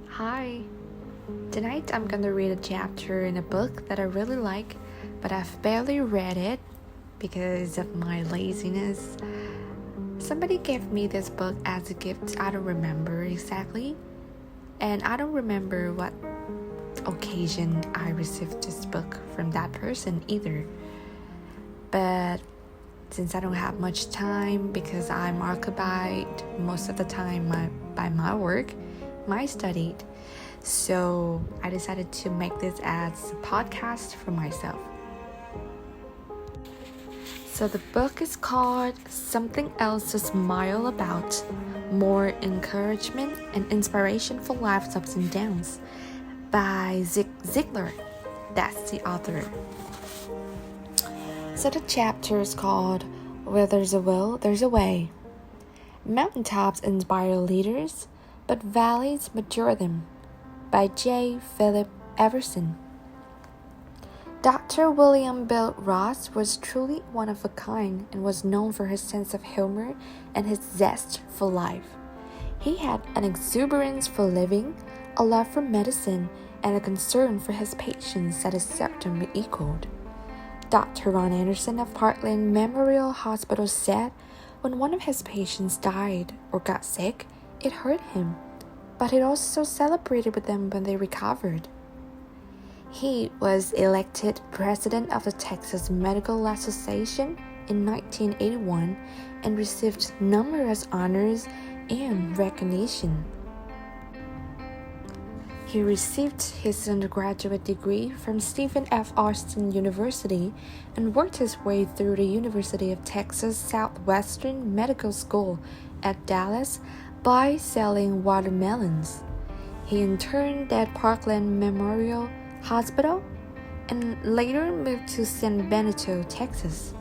Hi! Tonight I'm gonna read a chapter in a book that I really like, but I've barely read it because of my laziness. Somebody gave me this book as a gift, I don't remember exactly, and I don't remember what occasion I received this book from that person either. But since I don't have much time because I'm occupied most of the time by my work, my studies, so I decided to make this as a podcast for myself. So the book is called Something Else to Smile About, More Encouragement and Inspiration for Life's Ups and Downs by Zig Ziglar. That's the author. So the chapter is called Where There's a Will, There's a Way. Mountaintops inspire leaders, but valleys mature them, by J. Philip Everson. Dr. William Bill Ross was truly one of a kind and was known for his sense of humor and his zest for life. He had an exuberance for living, a love for medicine, and a concern for his patients that is seldom equaled. Dr. Ron Anderson of Parkland Memorial Hospital said when one of his patients died or got sick, it hurt him, but he also celebrated with them when they recovered. He was elected president of the Texas Medical Association in 1981 and received numerous honors and recognition. He received his undergraduate degree from Stephen F. Austin University and worked his way through the University of Texas Southwestern Medical School at Dallas by selling watermelons. He interned at Parkland Memorial Hospital and later moved to San Benito, Texas.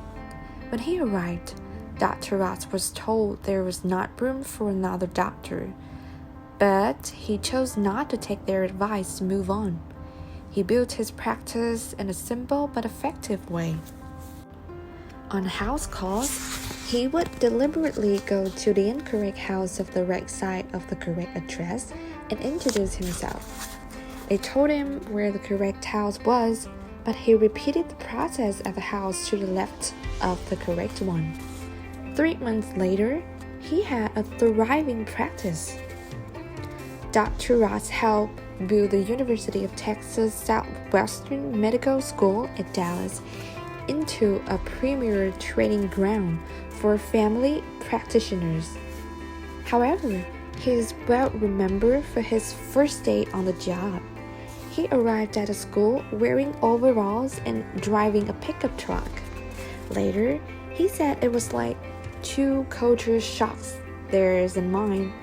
When he arrived, Dr. Ross was told there was not room for another doctor, but he chose not to take their advice to move on. He built his practice in a simple but effective way. On house calls, he would deliberately go to the incorrect house of the right side of the correct address and introduce himself. They told him where the correct house was, but he repeated the process at the house to the left of the correct one. 3 months later, he had a thriving practice. Dr. Ross helped build the University of Texas Southwestern Medical School at Dallas into a premier training ground for family practitioners. However, he is well remembered for his first day on the job. He arrived at the school wearing overalls and driving a pickup truck. Later, he said it was like two culture shocks, theirs and mine.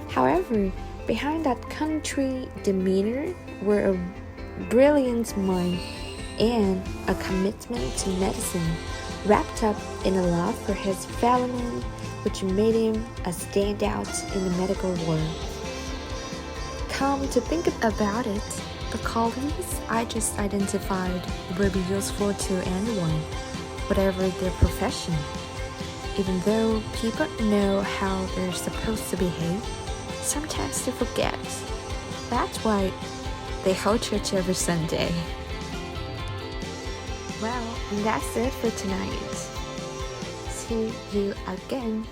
However, behind that country demeanor were a brilliant mind and a commitment to medicine, wrapped up in a love for his fellow man, which made him a standout in the medical world. Come to think about it, the qualities I just identified will be useful to anyone, whatever their profession. Even though people know how they're supposed to behave, sometimes they forget. That's why they hold church every Sunday. Well, that's it for tonight. See you again.